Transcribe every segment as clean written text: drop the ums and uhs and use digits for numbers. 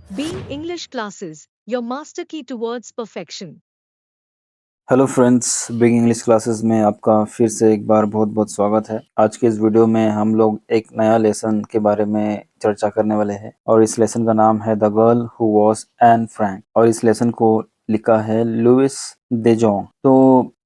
Being English classes, your master key towards perfection. Hello friends, big English classes में आपका फिर से एक बार बहुत बहुत स्वागत है। आज के इस वीडियो में हम लोग एक नया लेसन के बारे में चर्चा करने वाले हैं और इस लेसन का नाम है the girl who was Anne Frank और इस लेसन को लिखा है लुइस देजोंग। तो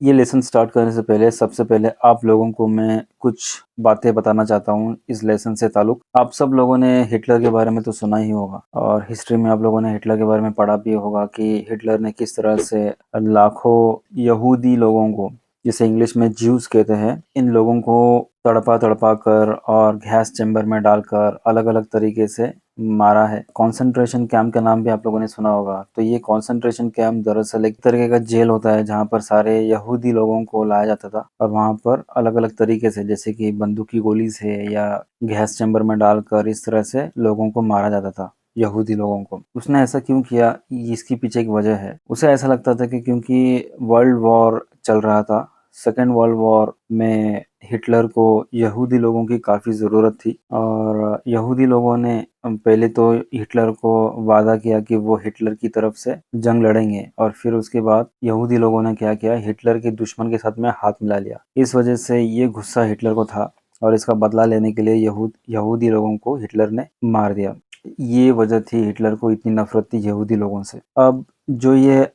ये लेसन स्टार्ट करने से पहले सबसे पहले आप लोगों को मैं कुछ बातें बताना चाहता हूँ इस लेसन से ताल्लुक। आप सब लोगों ने हिटलर के बारे में तो सुना ही होगा और हिस्ट्री में आप लोगों ने हिटलर के बारे में पढ़ा भी होगा कि हिटलर ने किस तरह से लाखों यहूदी लोगों को, जिसे इंग्लिश में ज्यूज कहते हैं, इन लोगों को तड़पा तड़पा कर और गैस चैम्बर में डालकर अलग अलग तरीके से मारा है। कॉन्सेंट्रेशन कैंप का नाम भी आप लोगों ने सुना होगा। तो ये कॉन्सेंट्रेशन कैंप दरअसल एक तरीके का जेल होता है जहाँ पर सारे यहूदी लोगों को लाया जाता था और वहाँ पर अलग अलग तरीके से, जैसे कि बंदूक की गोली से या गैस चैम्बर में डालकर, इस तरह से लोगों को मारा जाता था, यहूदी लोगों को। उसने ऐसा क्यों किया, इसकी पीछे एक वजह है। उसे ऐसा लगता था कि क्योंकि वर्ल्ड वॉर चल रहा था, सेकेंड वर्ल्ड वॉर में हिटलर को यहूदी लोगों की काफ़ी ज़रूरत थी और यहूदी लोगों ने पहले तो हिटलर को वादा किया कि वो हिटलर की तरफ से जंग लड़ेंगे और फिर उसके बाद यहूदी लोगों ने क्या किया, हिटलर के दुश्मन के साथ में हाथ मिला लिया। इस वजह से ये गुस्सा हिटलर को था और इसका बदला लेने के लिए यहूदी लोगों को हिटलर ने मार दिया। ये वजह थी हिटलर को इतनी नफरत थी यहूदी लोगों से। अब जो ये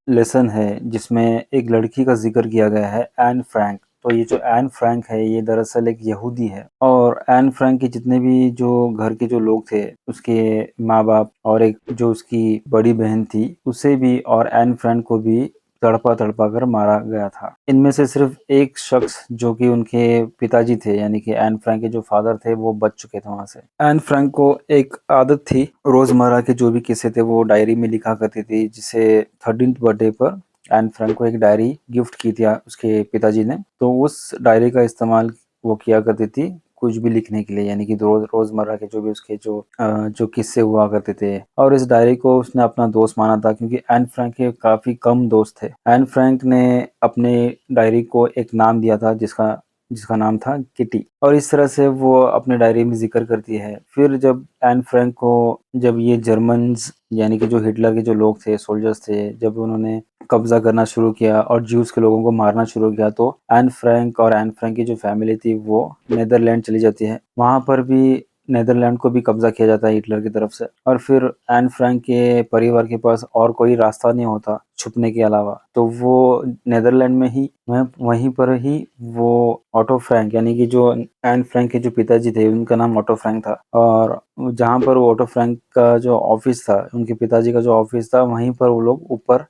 लेसन है जिसमें एक लड़की का जिक्र किया गया है, एन फ्रैंक। तो ये जो एन फ्रैंक है ये दरअसल एक यहूदी है और एन फ्रैंक के जितने भी जो घर के जो लोग थे, उसके माँ बाप और एक जो उसकी बड़ी बहन थी, उसे भी और एन फ्रैंक को भी तड़पा तड़पा कर मारा गया था। इनमें से सिर्फ एक शख्स जो कि उनके पिताजी थे, यानी कि एन फ्रैंक के जो फादर थे, वो बच चुके थे वहां से। एन फ्रैंक को एक आदत थी, रोजमर्रा के जो भी किस्से थे वो डायरी में लिखा करती थी, जिसे 13th बर्थडे पर एन फ्रैंक को एक डायरी गिफ्ट की थी उसके पिताजी ने। तो उस डायरी का इस्तेमाल वो किया करती थी कुछ भी लिखने के लिए, यानी कि रोजमर्रा के जो भी उसके जो किस्से हुआ करते थे। और इस डायरी को उसने अपना दोस्त माना था क्योंकि एन फ्रैंक के काफी कम दोस्त थे। एन फ्रैंक ने अपने डायरी को एक नाम दिया था जिसका जिसका नाम था किटी, और इस तरह से वो अपने डायरी में जिक्र करती है। फिर जब एन फ्रैंक को, जब ये जर्मन्स यानी कि जो हिटलर के जो लोग थे, सोल्जर्स थे, जब उन्होंने कब्जा करना शुरू किया और ज्यूज के लोगों को मारना शुरू किया, तो एन फ्रैंक और एन फ्रैंक की जो फैमिली थी वो नेदरलैंड चली जाती है। वहां पर भी नेदरलैंड को भी कब्जा किया जाता है हिटलर की तरफ से। और फिर एन फ्रैंक के परिवार के पास और कोई रास्ता नहीं होता छुपने के अलावा, तो वो नेदरलैंड में ही वहीं पर ही वो ऑटो फ्रैंक, यानी कि जो एन फ्रैंक के जो पिताजी थे उनका नाम ऑटो फ्रैंक था, और जहाँ पर वो ऑटो फ्रैंक का जो ऑफिस था, उनके पिताजी का जो ऑफिस था, वहीं पर वो लोग ऊपर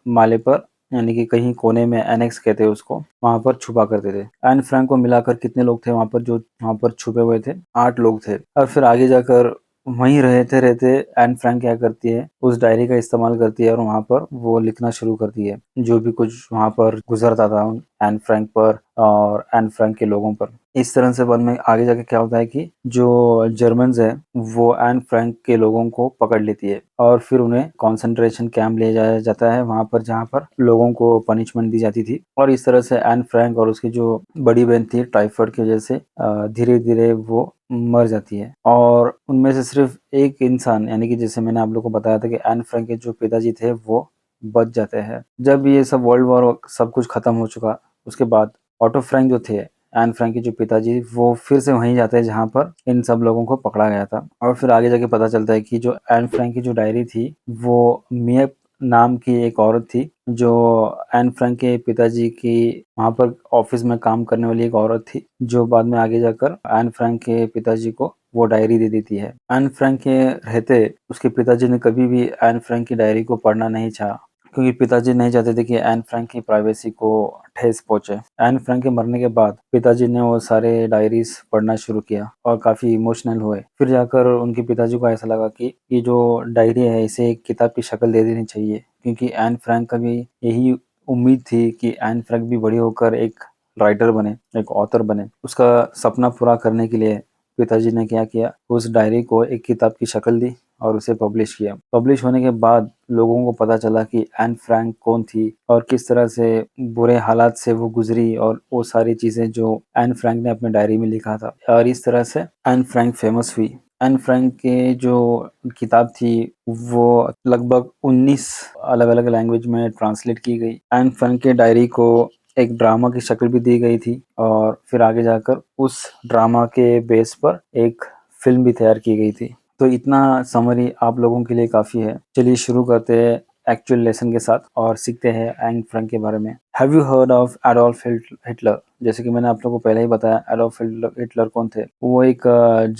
माले पर, यानी कि कहीं कोने में, एनेक्स कहते हैं उसको, वहां पर छुपा करते थे। एन फ्रैंक को मिलाकर कितने लोग थे वहां पर, जो वहां पर छुपे हुए थे? 8 लोग थे। और फिर आगे जाकर वहीं रहते रहते एन फ्रैंक क्या करती है, उस डायरी का इस्तेमाल करती है और वहां पर वो लिखना शुरू करती है जो भी कुछ वहां पर गुजरता था एन फ्रैंक पर और एन फ्रैंक के लोगों पर। इस तरह से बाद में आगे जाके क्या होता है कि जो जर्मन्स है वो एन फ्रैंक के लोगों को पकड़ लेती है और फिर उन्हें कॉन्सेंट्रेशन कैंप ले जाया जाता है, वहां पर जहां पर लोगों को पनिशमेंट दी जाती थी। और इस तरह से एन फ्रैंक और उसकी जो बड़ी बहन थी, टाइफाइड की वजह से धीरे धीरे वो मर जाती है। और उनमें से सिर्फ एक इंसान, यानी कि जैसे मैंने आप लोग को बताया था कि एन फ्रैंक के जो पिताजी थे वो बच जाते हैं। जब ये सब वर्ल्ड वॉर सब कुछ खत्म हो चुका, उसके बाद ऑटो फ्रैंक जो थे, एन फ्रैंक के जो पिताजी, वो फिर से वहीं जाते हैं जहां पर इन सब लोगों को पकड़ा गया था। और फिर आगे जाके पता चलता है कि जो एन फ्रैंक की जो डायरी थी वो मियप नाम की एक औरत थी, जो एन फ्रैंक के पिताजी की वहां पर ऑफिस में काम करने वाली एक औरत थी, जो बाद में आगे जाकर एन फ्रैंक के पिताजी को वो डायरी दे देती है। एन फ्रैंक के रहते उसके पिताजी ने कभी भी एन फ्रैंक की डायरी को पढ़ना नहीं चाहा, क्योंकि पिताजी नहीं चाहते थे कि एन फ्रैंक की प्राइवेसी को ठेस पहुंचे। एन फ्रैंक के मरने के बाद पिताजी ने वो सारे डायरीज पढ़ना शुरू किया और काफी इमोशनल हुए। फिर जाकर उनके पिताजी को ऐसा लगा कि ये जो डायरी है इसे एक किताब की शक्ल दे देनी चाहिए, क्योंकि एन फ्रैंक का भी यही उम्मीद थी कि एन फ्रैंक भी बड़ी होकर एक राइटर बने, एक ऑथर बने। उसका सपना पूरा करने के लिए पिताजी ने क्या किया, उस डायरी को एक किताब की शक्ल दी और उसे पब्लिश किया। पब्लिश होने के बाद लोगों को पता चला कि एन फ्रैंक कौन थी और किस तरह से बुरे हालात से वो गुजरी, और वो सारी चीजें जो एन फ्रैंक ने अपने डायरी में लिखा था। और इस तरह से एन फ्रैंक फेमस हुई। एन फ्रैंक के जो किताब थी वो लगभग 19 अलग-अलग लैंग्वेज में ट्रांसलेट की गई। एन फ्रैंक के डायरी को एक ड्रामा की शक्ल भी दी गई थी और फिर आगे जाकर उस ड्रामा के बेस पर एक फ़िल्म भी तैयार की गई थी। तो इतना समरी आप लोगों के लिए काफ़ी है। चलिए शुरू करते हैं एक्चुअल लेसन के साथ और सीखते हैं एन फ्रैंक के बारे में। Have you heard of Adolf Hitler? जैसे कि मैंने आप लोगों को पहले ही बताया, एडोल्फ हिटलर कौन थे? वो एक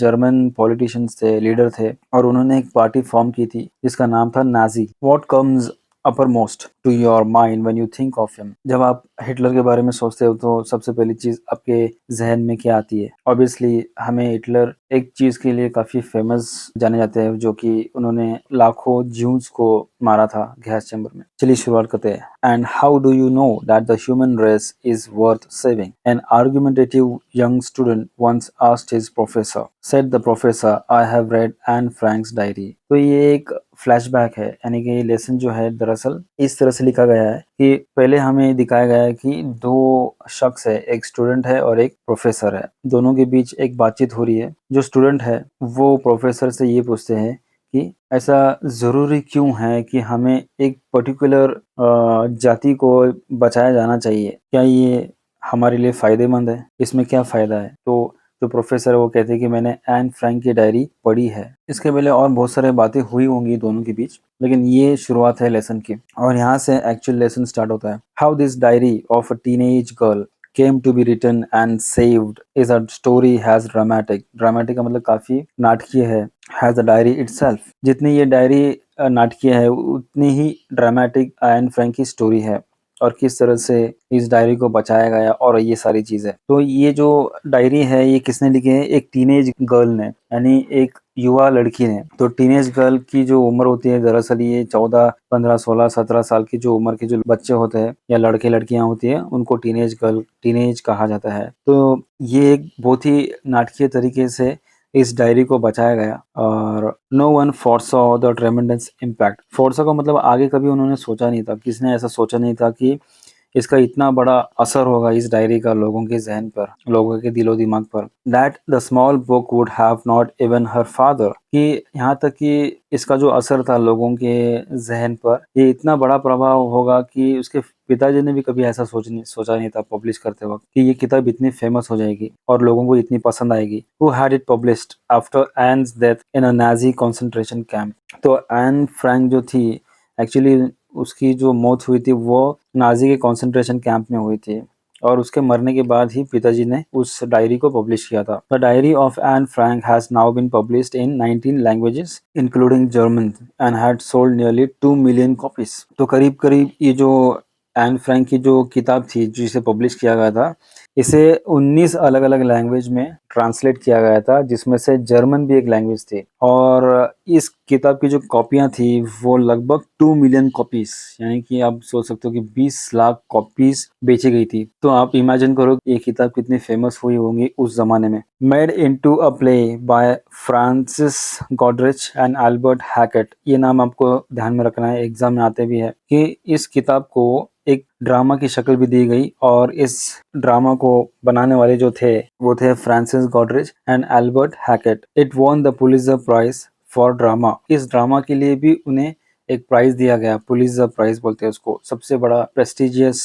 जर्मन पॉलिटिशियंस थे, लीडर थे और उन्होंने एक पार्टी फॉर्म की थी जिसका नाम था Nazi. What comes uppermost to your mind when you think of him? जब आप हिटलर के बारे में सोचते हो तो सबसे पहली चीज आपके जहन में क्या आती है? ऑब्वियसली हमें हिटलर एक चीज के लिए काफी फेमस जाने जाते हैं, जो कि उन्होंने लाखों ज्यूज को मारा था गैस चैम्बर में। चलिए शुरुआत करते हैं। And how do you know that the human race is worth saving? An argumentative young student once asked his professor. Said the professor, I have read Anne Frank's diary. तो ये एक flashback है, यानी कि ये लेसन जो है दरअसल इस तरह से लिखा गया है कि पहले हमें दिखाया गया है कि दो शख्स है, एक स्टूडेंट है और एक प्रोफेसर है। दोनों के बीच एक बातचीत हो रही है। जो स्टूडेंट है वो प्रोफेसर से ये पूछते हैं कि ऐसा ज़रूरी क्यों है कि हमें एक पर्टिकुलर जाति को बचाया जाना चाहिए? क्या ये हमारे लिए फ़ायदेमंद है? इसमें क्या फ़ायदा है? तो जो प्रोफेसर है वो कहते हैं कि मैंने एन फ्रैंक की डायरी पढ़ी है। इसके पहले और बहुत सारी बातें हुई होंगी दोनों के बीच, लेकिन ये शुरुआत है लेसन की और यहाँ से एक्चुअल लेसन स्टार्ट होता है। How this diary of a teenage girl came to be written and saved is a story has dramatic का मतलब काफी नाटकीय है। has the diary itself, जितनी ये डायरी नाटकीय है उतनी ही ड्रामेटिक एन फ्रैंक की स्टोरी है और किस तरह से इस डायरी को बचाया गया और ये सारी चीजें। तो ये जो डायरी है ये किसने लिखी है? एक टीनेज गर्ल ने, यानी एक युवा लड़की ने। तो टीनेज गर्ल की जो उम्र होती है दरअसल ये 14, 15, 16, 17 साल की जो उम्र के जो बच्चे होते हैं या लड़के लड़कियां होती है उनको टीनेज कहा जाता है। तो ये एक बहुत ही नाटकीय तरीके से इस डायरी को बचाया गया और no one foresaw the tremendous impact. Foresaw का मतलब आगे कभी उन्होंने सोचा नहीं था, किसने ऐसा सोचा नहीं था कि इसका इतना बड़ा असर होगा इस डायरी का लोगों के ज़हन पर, लोगों के दिलो दिमाग पर। That the small book would have not even her father, कि यहाँ तक कि इसका जो असर था लोगों के जहन पर, ये इतना बड़ा प्रभाव होगा कि उसके पिताजी ने भी कभी ऐसा सोचा नहीं था पब्लिश करते वक्त कि ये किताब इतनी फेमस हो जाएगी और लोगों को इतनी पसंद आएगी। Who had it published after Anne's death in a Nazi concentration camp. तो एन फ्रैंक जो थी एक्चुअली उसकी जो मौत हुई थी वो नाजी के कंसंट्रेशन कैंप में हुई थी और उसके मरने के बाद ही पिताजी ने उस डायरी को पब्लिश किया था। The diary of Anne Frank has now been published in 19 languages including German and had sold nearly 2 million copies. तो करीब करीब ये जो एन फ्रैंक की जो किताब थी जिसे पब्लिश किया गया था, इसे 19 अलग अलग लैंग्वेज में ट्रांसलेट किया गया था, जिसमें से जर्मन भी एक लैंग्वेज थी। और इस किताब की जो कॉपियां थी वो लगभग 2 मिलियन कॉपीज, यानी कि आप सोच सकते हो कि 20 लाख कॉपीज बेची गई थी। तो आप इमेजिन करो ये किताब कितनी फेमस हुई होंगी उस जमाने में। Made into a play by Frances Goodrich and Albert Hackett, ये नाम आपको ध्यान में रखना है, एग्जाम में आते भी है कि इस किताब को एक ड्रामा की शक्ल भी दी गई और इस ड्रामा को बनाने वाले जो थे वो थे Frances Goodrich and Albert Hackett. It won the Pulitzer Prize for drama, इस ड्रामा के लिए भी उन्हें एक प्राइज दिया गया, पुलित्जर प्राइज बोलते हैं उसको, सबसे बड़ा प्रेस्टिजियस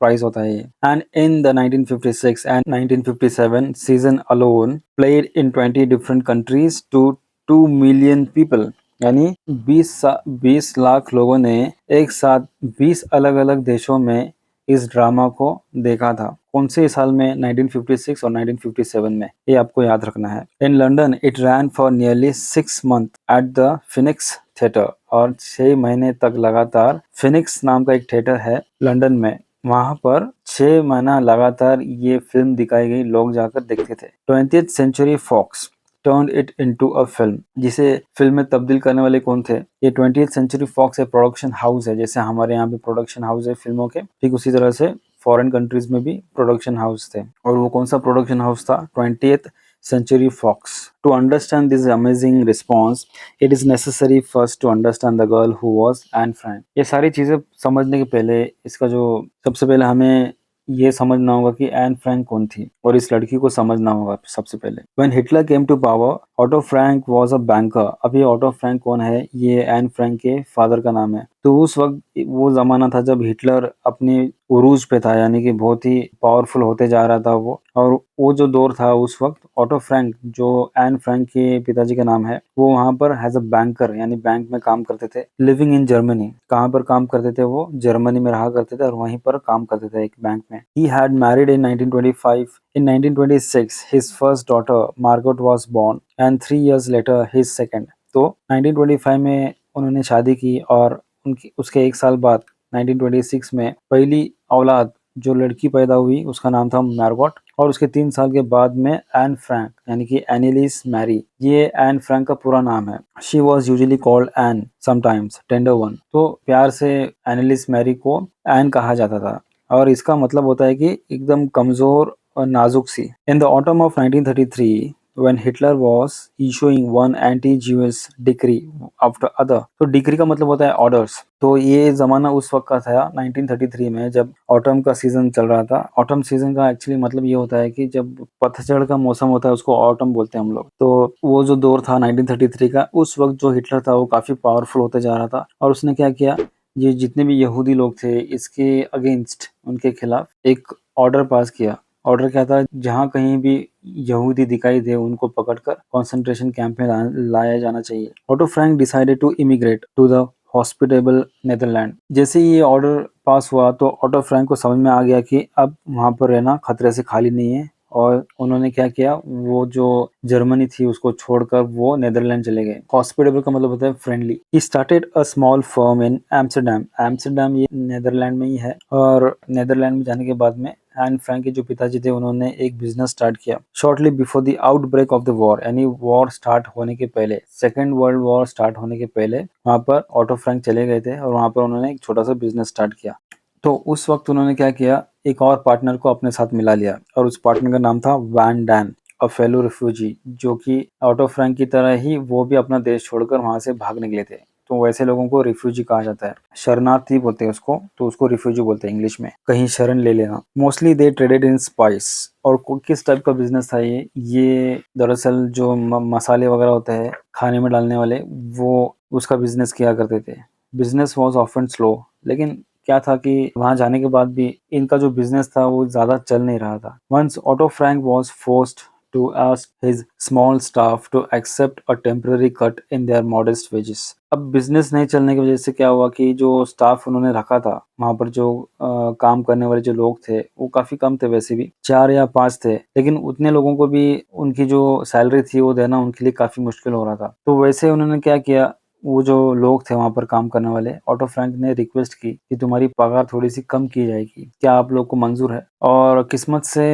प्राइज होता है ये। And in the 1956 and 1957 season alone played in 20 different countries to 2 million people, यानी 20 लाख लोगों ने एक साथ 20 अलग अलग देशों में इस ड्रामा को देखा था। कौन से साल में? 1956 और 1957 में, ये आपको याद रखना है। In London it rain for nearly 6 month at the Phoenix theatre, और 6 महीने तक लगातार फिनिक्स नाम का एक थिएटर है लंदन में, वहां पर 6 महीना लगातार ये फिल्म दिखाई गई, लोग जाकर देखते थे। 20th century Fox turned it into a film, जिसे फिल्म में तब्दील करने वाले कौन थे? ये 20th सेंचुरी फॉक्स एक प्रोडक्शन हाउस है, जैसे हमारे यहाँ पे प्रोडक्शन हाउस है फिल्मों के, ठीक उसी तरह से फॉरेन कंट्रीज में भी प्रोडक्शन हाउस थे। और वो कौन सा प्रोडक्शन हाउस था? 20th century Fox. To understand this amazing response it is necessary first to understand the girl who was Anne Frank. ये सारी चीजें समझने के पहले, इसका जो सबसे पहले हमें ये समझना होगा कि एन फ्रैंक कौन थी और इस लड़की को समझना होगा सबसे पहले। When Hitler came to power, Otto Frank was a banker। अब ये ऑटो फ्रैंक कौन है? ये एन फ्रैंक के फादर का नाम है। तो उस वक्त वो जमाना था जब हिटलर अपने उरूज पे था, यानी कि बहुत ही पावरफुल होते जा रहा था वो। और वो जो दौर था उस वक्त, ऑटो फ्रैंक जो एन फ्रैंक के पिताजी का नाम है, वो वहां पर एज अ बैंकर यानी बैंक में काम करते थे। Living in Germany. कहाँ पर काम करते थे? वो जर्मनी में रहा करते थे और वहीं पर काम करते थे एक बैंक में। He had married in 1925। In 1926, his first daughter Margot was born, and 3 years later his second। तो 1925 में उन्होंने शादी की और उनकी उसके एक साल बाद 1926 में पहली औलाद जो लड़की पैदा हुई उसका नाम था मार्गोट, और उसके 3 साल के बाद में एन फ्रैंक यानी कि एनिलिस मैरी। ये एन फ्रैंक का पूरा नाम है। She was usually called an, sometimes tender one. तो प्यार से एनिलिस मैरी को एन कहा जाता था और इसका मतलब होता है कि एकदम कमजोर और नाजुक सी। In the autumn of 1933 when Hitler was issuing one anti-Jewish decree after other। तो डिक्री का मतलब होता है ऑर्डर्स। तो ये जमाना उस वक्त का था 1933 में, जब ऑटम का सीजन चल रहा था। ऑटम सीजन का एक्चुअली मतलब ये होता है कि जब पतझड़ का मौसम होता है उसको ऑटम बोलते हैं हम लोग। तो वो जो दौर था 1933 का, उस वक्त जो हिटलर था वो काफी पावरफुल होते जा रहा था और उसने क्या किया, ये जितने भी यहूदी लोग थे इसके अगेंस्ट, उनके खिलाफ एक ऑर्डर पास किया। ऑर्डर क्या था? जहाँ कहीं भी यहूदी दिखाई दे उनको पकड़कर कंसंट्रेशन कैंप में लाया जाना चाहिए। Otto Frank decided to emigrate to the hospitable Netherland. जैसे ही ये ऑर्डर पास हुआ तो ऑटो फ्रैंक को समझ में आ गया कि अब वहां पर रहना खतरे से खाली नहीं है, और उन्होंने क्या किया, वो जो जर्मनी थी उसको छोड़कर वो नेदरलैंड चले गए। हॉस्पिटेबल का मतलब होता है friendly. He started a small firm in Amsterdam. Amsterdam ये नेदरलैंड में ही है, और नेदरलैंड में जाने के बाद में एन फ्रैंक के जो पिताजी थे उन्होंने एक बिजनेस स्टार्ट किया। Shortly before the outbreak of the war, यानी वॉर स्टार्ट होने के पहले, सेकेंड वर्ल्ड वॉर स्टार्ट होने के पहले वहां पर ऑटो फ्रैंक चले गए थे और वहां पर उन्होंने एक छोटा सा बिजनेस स्टार्ट किया। तो उस वक्त उन्होंने क्या किया, एक और पार्टनर को अपने साथ मिला लिया और उस पार्टनर का नाम था Van Daan, a fellow refugee, जो कि ऑटो फ्रैंक की तरह ही वो भी अपना देश छोड़कर वहां से भाग निकले थे। तो वैसे लोगों को रिफ्यूजी कहा जाता है, शरणार्थी बोलते हैं उसको, तो उसको रिफ्यूजी बोलते हैं इंग्लिश में, कहीं शरण ले लेना। Mostly they traded in spice. और किस टाइप का बिजनेस था ये दरअसल जो मसाले वगैरह होते हैं खाने में डालने वाले, वो उसका बिजनेस किया करते थे। बिजनेस वॉज ऑफन स्लो, लेकिन क्या था कि वहां जाने के बाद भी इनका जो बिजनेस था वो ज्यादा चल नहीं रहा था। Once Otto Frank was forced to ask his small staff to accept a temporary cut in their modest wages। अब बिजनेस नहीं चलने की वजह से क्या हुआ कि जो स्टाफ उन्होंने रखा था वहां पर, जो काम करने वाले जो लोग थे वो काफी कम थे, वैसे भी 4 या 5 थे, लेकिन उतने लोगों को भी उनकी जो सैलरी थी वो देना उनके लिए काफी मुश्किल हो रहा था। तो वैसे उन्होंने क्या किया, वो जो लोग थे वहां पर काम करने वाले, ऑटो फ्रैंक ने रिक्वेस्ट की कि तुम्हारी पगार थोड़ी सी कम की जाएगी, क्या आप लोग को मंजूर है? और किस्मत से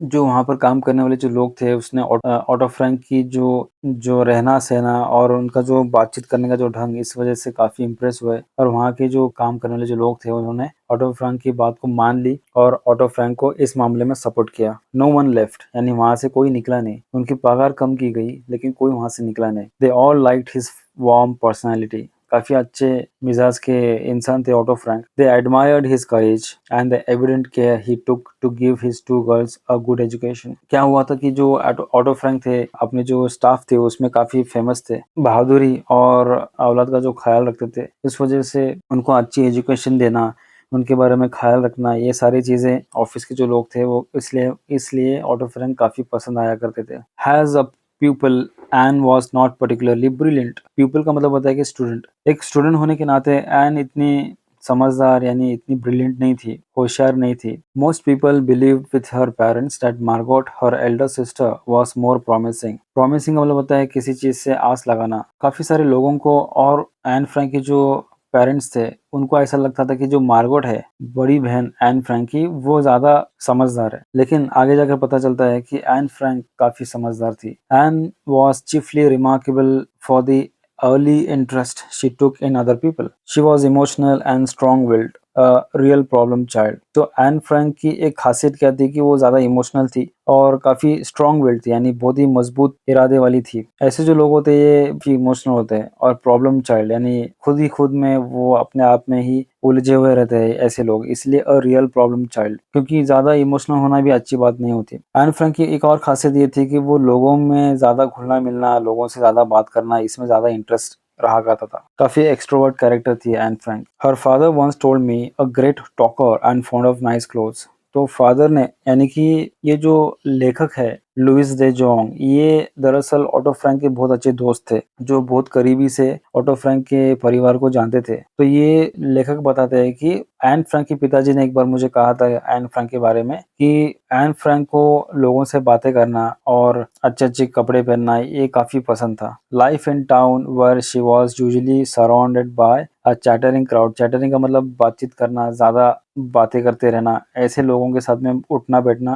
जो वहां पर काम करने वाले जो लोग थे उसने ऑटो फ्रैंक की जो जो रहना सहना और उनका जो बातचीत करने का जो ढंग, इस वजह से काफी इम्प्रेस हुए और वहां के जो काम करने वाले जो लोग थे उन्होंने ऑटो फ्रैंक की बात को मान ली और ऑटो फ्रैंक को इस मामले में सपोर्ट किया। नो वन लेफ्ट, यानी वहां से कोई निकला नहीं। उनकी पगार कम की गई लेकिन कोई वहां से निकला नहीं। They all liked his warm personality. काफी अच्छे मिजाज के इंसान थे Otto Frank. They admired his courage and the evident care he took to give his 2 girls a good education. क्या हुआ था कि जो ऑटो फ्रैंक थे अपने जो स्टाफ थे उसमें काफी फेमस थे, बहादुरी और औलाद का जो ख्याल रखते थे, इस वजह से उनको अच्छी एजुकेशन देना, उनके बारे में ख्याल रखना, ये सारी चीजें ऑफिस के जो लोग थे वो इसलिए इसलिए ऑटो फ्रैंक काफी पसंद आया करते थे। As a pupil, Anne was not particularly brilliant. Pupil का मतलब होता है कि स्टूडेंट। एक स्टूडेंट होने के नाते एन इतनी समझदार यानी इतनी ब्रिलियंट नहीं थी, होशियार नहीं थी। Most people believed with her parents that Margot her Elder sister was more promising. Promising का मतलब होता है किसी चीज से आस लगाना। काफी सारे लोगों को और एन फ्रैंक के जो पेरेंट्स थे उनको ऐसा लगता था कि जो मार्गोट है, बड़ी बहन एन फ्रैंक की, वो ज्यादा समझदार है, लेकिन आगे जाकर पता चलता है कि एन फ्रैंक काफी समझदार थी। Anne was chiefly remarkable for the early interest she took in other people. She was emotional and strong-willed. Real problem child. तो एन फ्रैंक की एक खासियत क्या थी कि वो ज़्यादा इमोशनल थी और काफ़ी स्ट्रॉन्ग विल्ड थी, यानी बहुत ही मजबूत इरादे वाली थी। ऐसे जो लोग होते हैं ये भी इमोशनल होते हैं। और प्रॉब्लम चाइल्ड यानी खुद में वो अपने आप में ही उलझे हुए रहते हैं ऐसे लोग, इसलिए अ रियल प्रॉब्लम चाइल्ड, क्योंकि ज़्यादा इमोशनल होना भी अच्छी बात नहीं होती। एन फ्रैंक की एक और खासियत ये थी कि वो लोगों में ज़्यादा घुलना मिलना, लोगों से ज़्यादा बात करना, इसमें ज़्यादा इंटरेस्ट रहा करता था। काफ़ी एक्सट्रोवर्ट कैरेक्टर थी Anne Frank. Her father once told me a great talker and fond of nice clothes. तो फादर ने, यानी कि ये जो लेखक है लुइस दे जोंग, ये दरअसल ऑटो फ्रैंक के बहुत अच्छे दोस्त थे, जो बहुत करीबी से ऑटो फ्रैंक के परिवार को जानते थे। तो ये लेखक बताते हैं कि एन फ्रैंक के पिताजी ने एक बार मुझे कहा था एन फ्रैंक के बारे में कि एन फ्रैंक को लोगों से बातें करना और अच्छे-अच्छे कपड़े पहनना ये काफ़ी पसंद था। Life in town where she was usually surrounded by a chattering crowd. Chattering का मतलब बातचीत करना, ज़्यादा बातें करते रहना, ऐसे लोगों के साथ में उठना बैठना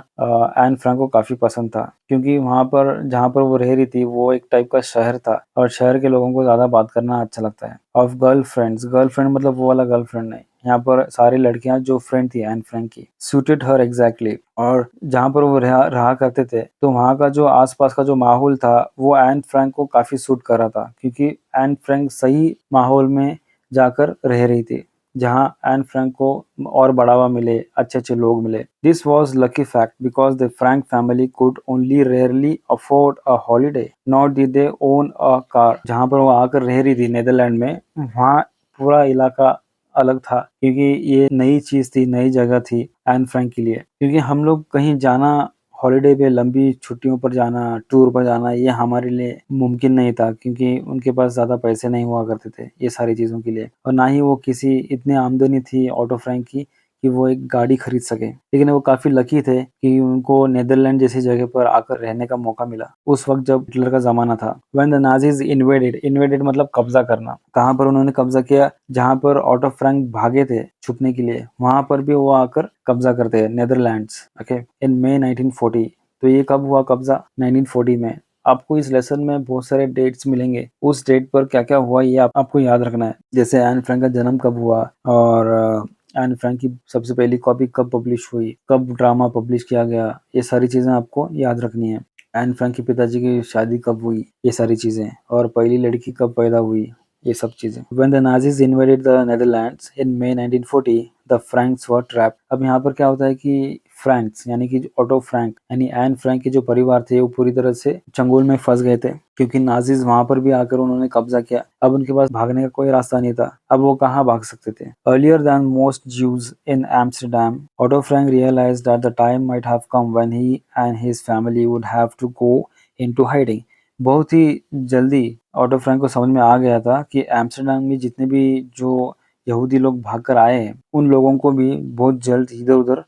एन फ्रैंक को काफ़ी पसंद था, क्योंकि वहाँ पर जहाँ पर वो रह रही थी वो एक टाइप का शहर था और शहर के लोगों को ज़्यादा बात करना अच्छा लगता है। ऑफ गर्लफ्रेंड्स, गर्लफ्रेंड मतलब वो वाला गर्लफ्रेंड नहीं, यहाँ पर सारी लड़कियां जो फ्रेंड थी एन फ्रैंक की, सूटेड हर एग्जैक्टली। और जहाँ पर वो रहा करते थे तो वहाँ का जो आसपास का जो माहौल था वो एन फ्रैंक को काफ़ी सूट कर रहा था, क्योंकि एन फ्रैंक सही माहौल में जाकर रह रही थी जहाँ एन फ्रैंक को और बढ़ावा मिले, अच्छे-अच्छे लोग मिले। This was lucky fact because the Frank family could only rarely afford a holiday not did they own a car. जहाँ पर वो आकर रह रही थी नीदरलैंड में, वहाँ पूरा इलाका अलग था, क्योंकि ये नई चीज़ थी, नई जगह थी एन फ्रैंक के लिए। क्योंकि हम लोग कहीं जाना, हॉलिडे पे लंबी छुट्टियों पर जाना, टूर पर जाना, ये हमारे लिए मुमकिन नहीं था, क्योंकि उनके पास ज़्यादा पैसे नहीं हुआ करते थे ये सारी चीज़ों के लिए, और ना ही वो किसी इतनी आमदनी थी ऑटो फ्रैंक की कि वो एक गाड़ी खरीद सके। लेकिन वो काफ़ी लकी थे कि उनको नीदरलैंड जैसी जगह पर आकर रहने का मौका मिला उस वक्त जब हिटलर का ज़माना था। व्हेन द नाज़ीज़ इन्वेडेड मतलब कब्जा करना। कहाँ पर उन्होंने कब्जा किया? जहाँ पर ऑटो फ्रैंक भागे थे छुपने के लिए, वहाँ पर भी वो आकर कब्जा करते हैं, नीदरलैंड्स। ओके, इन मई 1940। तो ये कब हुआ कब्जा? 1940 में। आपको इस लेसन में बहुत सारे डेट्स मिलेंगे, उस डेट पर क्या क्या हुआ ये आपको याद रखना है। जैसे एन फ्रैंक का जन्म कब हुआ, और एन फ्रैंक की सबसे पहली कॉपी कब पब्लिश हुई, कब ड्रामा पब्लिश किया गया, ये सारी चीज़ें आपको याद रखनी है। एन फ्रैंक के पिताजी की शादी कब हुई, ये सारी चीज़ें, और पहली लड़की कब पैदा हुई, ये सब चीज़ें। When the Nazis invaded the Netherlands in May 1940, the Franks were trapped। अब यहाँ पर क्या होता है कि फ्रैंक्स यानी कि ऑटो फ्रैंक यानी एन फ्रैंक के जो परिवार थे वो पूरी तरह से चंगुल में फंस गए थे, क्योंकि नाजिज वहां पर भी आकर उन्होंने कब्जा किया। अब उनके पास भागने का कोई रास्ता नहीं था, अब वो कहाँ भाग सकते थे। Earlier than most Jews in Amsterdam, Otto Frank realized that the time might have come when he and his family would have to go into hiding। बहुत ही जल्दी ऑटो फ्रैंक को समझ में आ गया था कि एम्स्टर्डम में जितने भी जो यहूदी लोग भाग कर आए हैं उन लोगों को भी बहुत जल्द इधर-उधर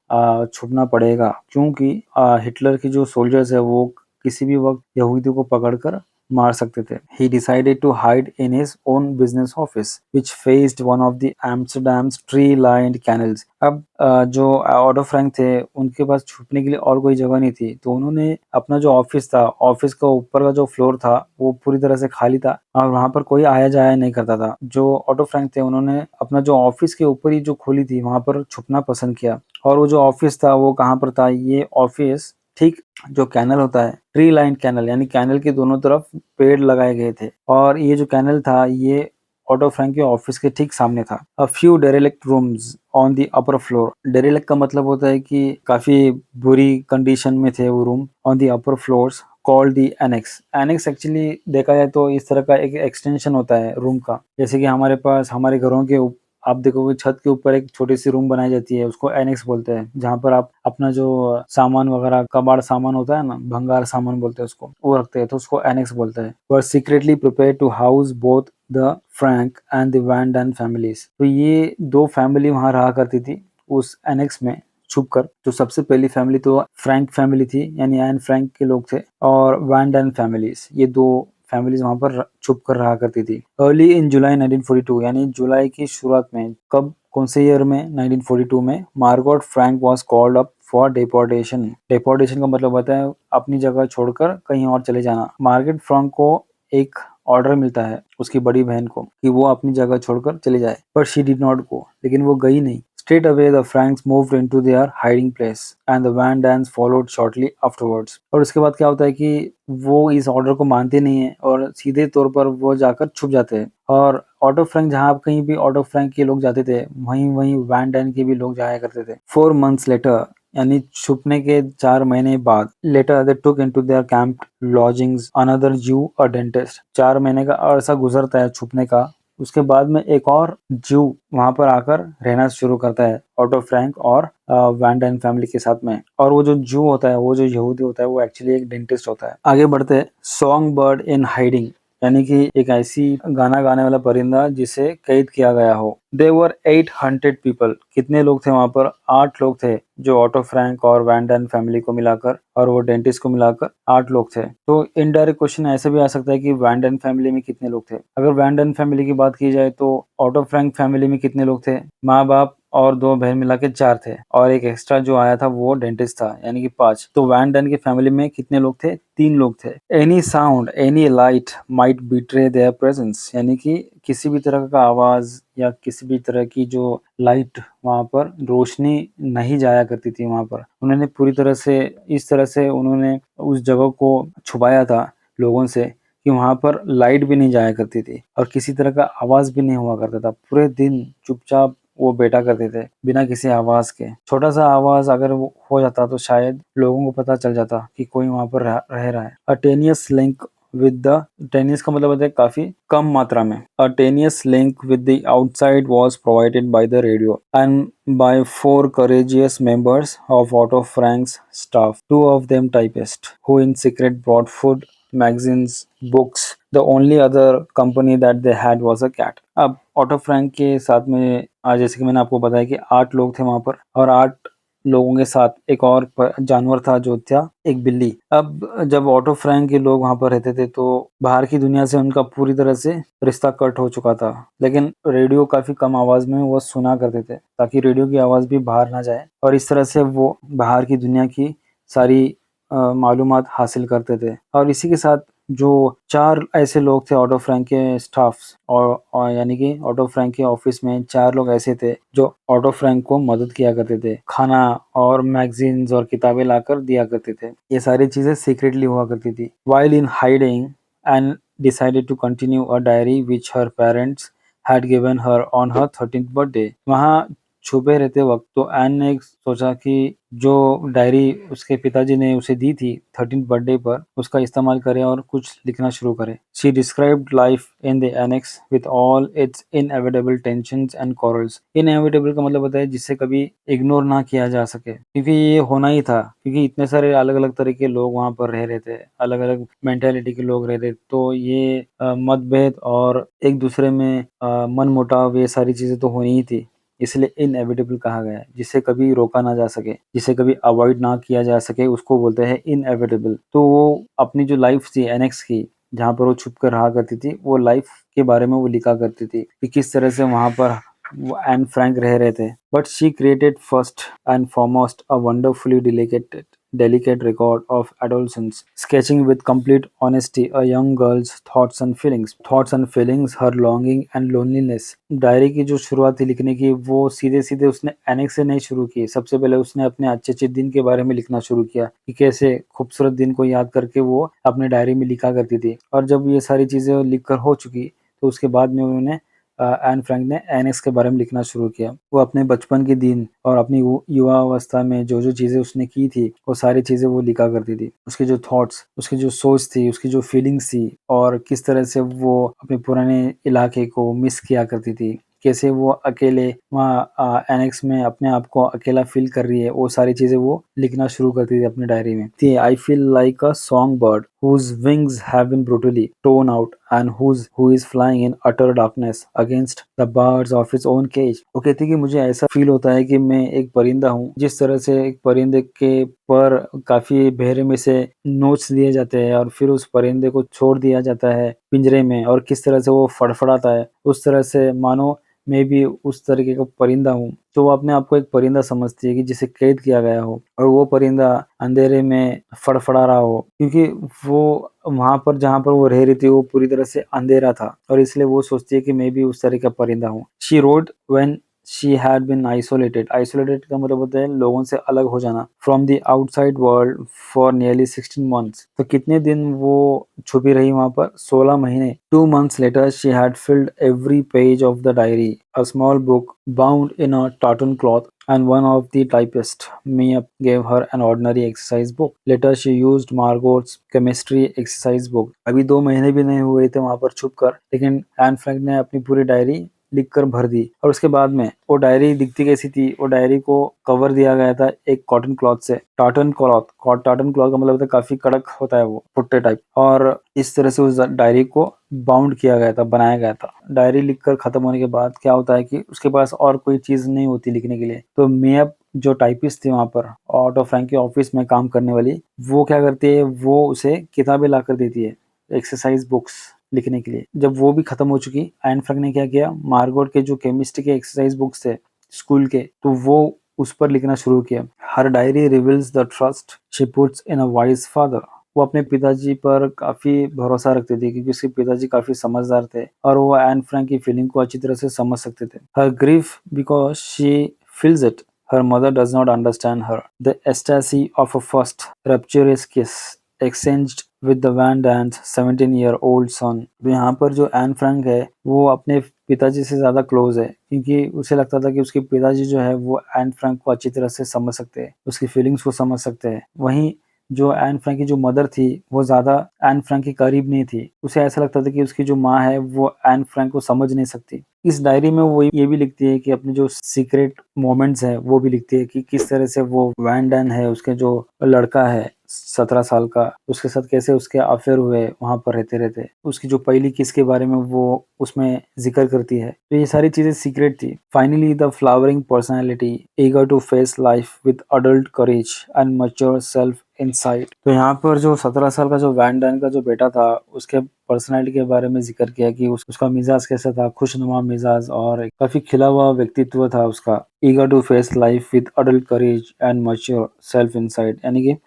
छुपना पड़ेगा, क्योंकि हिटलर के जो सोल्जर्स है वो किसी भी वक्त यहूदियों को पकड़कर मार सकते थे। He decided to hide in his own business office, which faced one of the Amsterdam's tree-lined canals। अब जो ऑटो फ्रैंक थे उनके पास छुपने के लिए और कोई जगह नहीं थी, तो उन्होंने अपना जो ऑफिस था, ऑफिस का ऊपर का जो फ्लोर था वो पूरी तरह से खाली था और वहाँ पर कोई आया जाया नहीं करता था। जो ऑटो फ्रैंक थे उन्होंने अपना जो ऑफिस के ऊपर ही जो खोली थी वहाँ पर छुपना पसंद किया। और वो जो ऑफिस था वो कहाँ पर था? ये ऑफिस ठीक जो कैनल होता है, ट्री लाइन कैनल, यानी कैनल के दोनों तरफ पेड़ लगाए गए थे, और ये जो कैनल था ये ऑटो फ्रैंक के ऑफिस के ठीक सामने था। A few derelict rooms on the upper floor. Derelict का मतलब होता है कि काफी बुरी कंडीशन में थे वो room. On the upper floors called the annex. Annex actually देखा जाए तो इस तरह का एक एक्सटेंशन होता है रूम का, जैसे कि हमारे पास हमारे घरों के आप देखोगे छत के ऊपर एक छोटी सी रूम बनाई जाती है, उसको एनेक्स बोलते हैं, जहाँ पर आप अपना जो सामान वगैरह कबाड़ सामान होता है ना, भंगार सामान बोलते हैं उसको, वो रखते हैं, तो उसको एनेक्स बोलते हैं। Were secretly prepared to house both the Frank and the Van Daan families. तो ये दो फैमिली वहां रहा करती थी उस एनेक्स में छुप कर। तो सबसे पहली फैमिली तो फ्रैंक फैमिली थी, यानी एन फ्रैंक के लोग थे, और वैन डैन फैमिलीज, ये दो फैमिलीज वहां पर छुप कर रहा करती थी। अर्ली इन जुलाई 1942, यानी जुलाई की शुरुआत में, कब कौन से ईयर में? 1942 में Margot Frank was called up for deportation. Deportation का मतलब होता है अपनी जगह छोड़कर कहीं और चले जाना। मार्गरेट फ्रैंक को एक ऑर्डर मिलता है उसकी बड़ी बहन को कि वो अपनी जगह छोड़कर चले जाए, पर शी डिड नॉट गो, लेकिन वो गई नहीं। Straight away, the Franks moved into their hiding place, and the Van Dans followed shortly afterwards. और उसके बाद क्या होता है कि वो इस ऑर्डर को मानते नहीं है और सीधे तौर पर वो जाकर छुप जाते हैं। और ऑटो फ्रैंक जहाँ कहीं भी ऑटो फ्रैंक के लोग जाते थे, वहीं वहीं वैन डैन के भी लोग जाया करते थे। 4 months later, यानी छुपने के 4 महीने बाद, later they took into their camp lodgings another Jew a dentist. 4 महीने का अरसा गुजरता है छुपने का, उसके बाद में एक और जू वहां पर आकर रहना शुरू करता है ऑटो फ्रैंक और वैन डैन फैमिली के साथ में। और वो जो जू होता है, वो जो यहूदी होता है, वो एक्चुअली एक डेंटिस्ट होता है। आगे बढ़ते हैं, सॉन्ग बर्ड इन हाइडिंग, यानी कि एक ऐसी गाना गाने वाला परिंदा जिसे कैद किया गया हो। There were 800 people। कितने लोग थे वहां पर? 8 लोग थे, जो ऑटो फ्रैंक और वैन डैन फैमिली को मिलाकर और वो डेंटिस्ट को मिलाकर 8 लोग थे। तो इनडायरेक्ट क्वेश्चन ऐसे भी आ सकता है कि वैन डैन फैमिली में कितने लोग थे। अगर वैन डैन फैमिली की बात की जाए तो ऑटो फ्रैंक फैमिली में कितने लोग थे? माँ बाप और 2 बहन मिला के 4 थे, और एक एक्स्ट्रा जो आया था वो डेंटिस्ट था, यानी कि 5। तो वैन डैन की फैमिली में कितने लोग थे? 3 लोग थे। Any sound any light might betray there presence, यानी कि किसी भी तरह का आवाज या किसी भी तरह की जो लाइट, वहां पर रोशनी नहीं जाया करती थी वहां पर। उन्होंने पूरी तरह से इस तरह से उन्होंने उस जगह को छुपाया था लोगों से कि वहां पर लाइट भी नहीं जाया करती थी और किसी तरह का आवाज भी नहीं हुआ करता था। पूरे दिन चुपचाप वो बैठा करते थे बिना किसी आवाज के। छोटा सा आवाज अगर वो हो जाता तो शायद लोगों को पता चल जाता कि कोई वहां पर रह रहा है। A tenuous link with the, tenuous का मतलब होता है काफी कम मात्रा में। A tenuous link with the outside was provided by the radio and by 4 courageous members of Otto Frank's staff, 2 of them typists, who in secret brought food, magazines, books. The only other company that they had was a cat. अब auto Frank के साथ में आज जैसे कि मैंने आपको बताया कि 8 लोग थे वहां पर, और 8 लोगों के साथ एक और जानवर था जो था एक बिल्ली। अब जब ऑटो फ्रैंक के लोग वहां पर रहते थे तो बाहर की दुनिया से उनका पूरी तरह से रिश्ता कट हो चुका था, लेकिन रेडियो काफी कम आवाज में वो सुना करते थे ताकि रेडियो की आवाज भी बाहर ना जाए, और इस तरह से वो बाहर की दुनिया की सारी मालूमात हासिल करते थे। और इसी के साथ जो 4 ऐसे लोग थे ऑटो फ्रैंक के स्टाफ्स, और यानी कि ऑटो फ्रैंक के ऑफिस में 4 लोग ऐसे थे जो ऑटो फ्रैंक को मदद किया करते थे, खाना और मैगजीन्स और किताबें लाकर दिया करते थे। ये सारी चीजें सीक्रेटली हुआ करती थी। While in hiding, Anne decided to continue a diary which her parents had given her on her 13th birthday। वहाँ छुपे रहते वक्त तो एन ने सोचा कि जो डायरी उसके पिताजी ने उसे दी थी 13th बर्थडे पर, उसका इस्तेमाल करे और कुछ लिखना शुरू करे। She described life in the annex with all it's inevitable tensions and quarrels। Inevitable का मतलब होता है जिसे कभी इग्नोर ना किया जा सके, क्योंकि ये होना ही था, क्योंकि इतने सारे अलग अलग तरह के लोग वहां पर रह रहे थे, अलग अलग मेंटेलिटी के लोग रह रहे थे, तो ये मतभेद और एक दूसरे में मन मुटाव, ये सारी चीजें तो होनी ही थी। इसलिए इनएविटेबल कहा गया है, जिसे कभी रोका ना जा सके, जिसे कभी अवॉइड ना किया जा सके, उसको बोलते हैं इनएविटेबल। तो वो अपनी जो लाइफ थी एनेक्स की, जहाँ पर वो छुप कर रहा करती थी, वो लाइफ के बारे में वो लिखा करती थी कि किस तरह से वहां पर वो एन फ्रैंक रह रहे थे। But she created first and foremost a wonderfully delicate record of adolescence, sketching with complete honesty a young girl's thoughts and feelings, her longing and loneliness। Diary की जो शुरुआत थी लिखने की, वो सीधे सीधे उसने एनेक्स से नहीं शुरू की। सबसे पहले उसने अपने अच्छे अच्छे दिन के बारे में लिखना शुरू किया कि कैसे खूबसूरत दिन को याद करके वो अपने डायरी में लिखा करती थी। और जब ये सारी चीजें लिखकर हो चुकी तो उसके बाद में उन्होंने एन फ्रैंक ने एनेक्स के बारे में लिखना शुरू किया। वो अपने बचपन के दिन और अपनी युवा अवस्था में जो जो चीजें उसने की थी, वो सारी चीजें वो लिखा करती थी। उसके जो थॉट्स, उसकी जो सोच थी, उसकी जो फीलिंग्स थी, और किस तरह से वो अपने पुराने इलाके को मिस किया करती थी, कैसे वो अकेले वहाँ एनेक्स में अपने आप को अकेला फील कर रही है, वो सारी चीजें वो लिखना शुरू करती थी अपनी डायरी में। थी I feel like a song bird whose wings have been brutally torn out and who is flying in utter darkness against the bars of its own cage। वो कहती कि मुझे ऐसा फील होता है कि मैं एक परिंदा हूँ, जिस तरह से एक परिंदे के पर काफी बहरे में से नोच दिए जाते हैं और फिर उस परिंदे को छोड़ दिया जाता है पिंजरे में, और किस तरह से वो फड़फड़ाता है, उस तरह से मानो मैं भी उस तरीके का परिंदा हूँ। तो वो अपने आप को एक परिंदा समझती है कि जिसे कैद किया गया हो, और वो परिंदा अंधेरे में फड़फड़ा रहा हो, क्योंकि वो वहां पर जहाँ पर वो रह रही थी वो पूरी तरह से अंधेरा था, और इसलिए वो सोचती है कि मैं भी उस तरह का परिंदा हूँ। She wrote when she had been isolated. Isolated का मतलब होता है लोगों से अलग हो जाना। From the outside world for nearly 16 months। तो कितने दिन वो छुपी रही वहां पर? 16 महीने। 2 months later she had filled every page of the diary, a small book bound in a tartan cloth, and one of the typists, Mia, gave her an ordinary exercise book. Later she used Margot's chemistry exercise book। अभी 2 महीने भी नहीं हुए थे वहां पर छुप कर, लेकिन एन फ्रैंक ने अपनी पूरी डायरी लिख कर भर दी। और उसके बाद में वो डायरी दिखती कैसी थी? वो डायरी को कवर दिया गया था एक कॉटन क्लॉथ से। टार्टन क्लॉथ, टार्टन क्लॉथ का मतलब होता है काफी कड़क होता है वो, पुट्टे टाइप। और इस तरह से उस डायरी को बाउंड किया गया था, बनाया गया था। डायरी लिखकर खत्म होने के बाद क्या होता है कि उसके पास और कोई चीज नहीं होती लिखने के लिए। तो मेयप जो टाइपिस्ट थी वहां पर ऑटो फ्रैंक के ऑफिस में काम करने वाली, वो क्या करती है, वो उसे किताबें ला कर देती है, एक्सरसाइज बुक्स लिखने के लिए। जब वो भी खत्म हो चुकी, एन फ्रैंक ने क्या किया, मार्गोट के जो केमिस्ट्री के एक्सरसाइज बुक्स थे स्कूल के, तो वो उस पर लिखना शुरू किया। Her diary reveals the trust she puts in a wise father. वो अपने पिताजी पर काफी भरोसा रखते थे क्योंकि उसके पिताजी काफी समझदार थे और वो एन फ्रैंक की फीलिंग को अच्छी तरह से समझ सकते थे। Her grief because she feels it, her mother does not understand her. The ecstasy of a first rapturous kiss exchanged with the Van Dan's 17-year-old son। तो यहाँ पर जो एन फ्रैंक है वो अपने पिताजी से ज्यादा क्लोज है क्योंकि उसे लगता था कि उसके पिताजी जो है वो एन फ्रैंक को अच्छी तरह से समझ सकते हैं, उसकी फीलिंग्स को समझ सकते हैं। वहीं जो एन फ्रैंक की जो मदर थी वो ज्यादा एन फ्रैंक के करीब नहीं थी। उसे ऐसा लगता था कि उसकी जो माँ है वो एन फ्रैंक को समझ नहीं सकती। इस डायरी में वो ये भी लिखती है कि अपने जो सीक्रेट मोमेंट्स है वो भी लिखती है कि किस तरह से वो वैन डैन है, उसके जो लड़का है 17 साल का, उसके साथ कैसे उसके अफेयर हुए वहां पर रहते रहते। उसकी जो पहली किस के बारे में वो उसमें जिक्र करती है। तो ये सारी चीजें सीक्रेट थी। Finally the flowering personality eager to face life with adult courage and mature self insight। तो यहाँ पर जो 17 साल का जो वैन डैन का जो बेटा था उसके पर्सनैलिटी के बारे में जिक्र किया कि उसका मिजाज कैसा था, खुशनुमा मिजाज और काफी खिला हुआ व्यक्तित्व था उसका। eager to face life with adult courage and mature self insight, यानी कि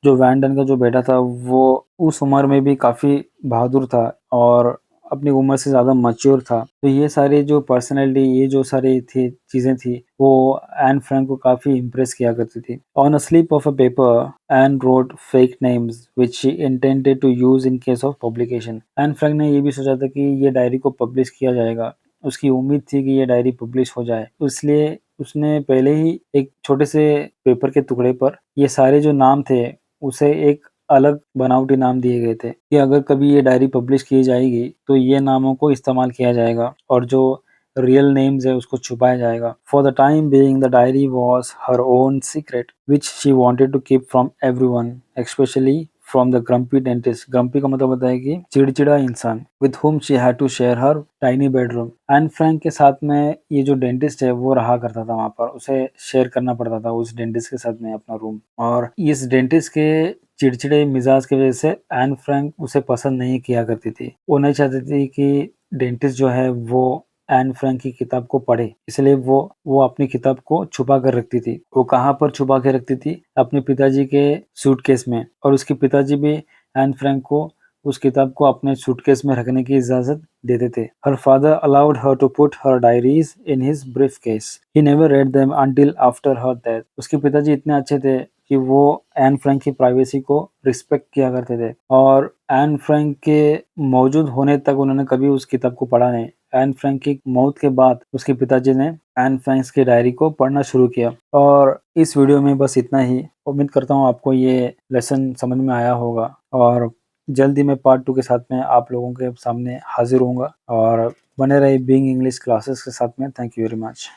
जो वैन डन का जो बेटा था वो उस उम्र में भी काफी बहादुर था और अपनी उम्र से ज्यादा मैच्योर था। तो ये सारी जो पर्सनैलिटी, ये जो सारी थी चीजें थी वो एन फ्रैंक को काफी इम्प्रेस किया करती थी। On a slip of a paper Anne wrote fake names which she intended to use in case of publication. Anne Frank ने ये भी सोचा था कि ये डायरी को पब्लिश किया जाएगा, उसकी उम्मीद थी कि ये डायरी पब्लिश हो जाए, इसलिए उसने पहले ही एक छोटे से पेपर के टुकड़े पर ये सारे जो नाम थे उसे एक अलग बनावटी नाम दिए गए थे कि अगर कभी ये डायरी पब्लिश की जाएगी तो ये नामों को इस्तेमाल किया जाएगा और जो रियल नेम्स है उसको छुपाया जाएगा। For the time being the diary was her own secret which she wanted to keep from everyone, especially from the grumpy dentist. Grumpy का मतलब होता है कि चिड़चिड़ा इंसान। With whom she had to share her tiny bedroom। एन फ्रैंक के साथ में ये जो डेंटिस्ट है वो रहा करता था वहां पर, उसे शेयर करना पड़ता था उस डेंटिस्ट के साथ में अपना रूम। और इस डेंटिस्ट के चिड़चिड़े मिजाज की वजह से एन फ्रैंक उसे पसंद नहीं किया करती थी। वो नहीं चाहती थी कि डेंटिस्ट जो है वो एन फ्रैंक की किताब को पढ़े, इसलिए वो अपनी किताब को छुपा कर रखती थी। वो कहाँ पर छुपा के रखती थी? अपने पिताजी के सूटकेस में। और उसके पिताजी भी एन फ्रैंक को उस किताब को अपने सूटकेस में रखने की इजाजत देते थे। Her father allowed her to put her diaries in his briefcase. He never read them until after her death. उसके पिताजी इतने अच्छे थे कि वो एन फ्रैंक की प्राइवेसी को रिस्पेक्ट किया करते थे और एन फ्रैंक के मौजूद होने तक उन्होंने कभी उस किताब को पढ़ा नहीं। एन फ्रैंक की मौत के बाद उसके पिताजी ने एन फ्रैंक की डायरी को पढ़ना शुरू किया। और इस वीडियो में बस इतना ही। उम्मीद करता हूँ आपको ये लेसन समझ में आया होगा और जल्दी मैं पार्ट 2 के साथ में आप लोगों के सामने हाजिर होऊंगा। और बने रहे बीइंग इंग्लिश क्लासेस के साथ में। Thank you very much.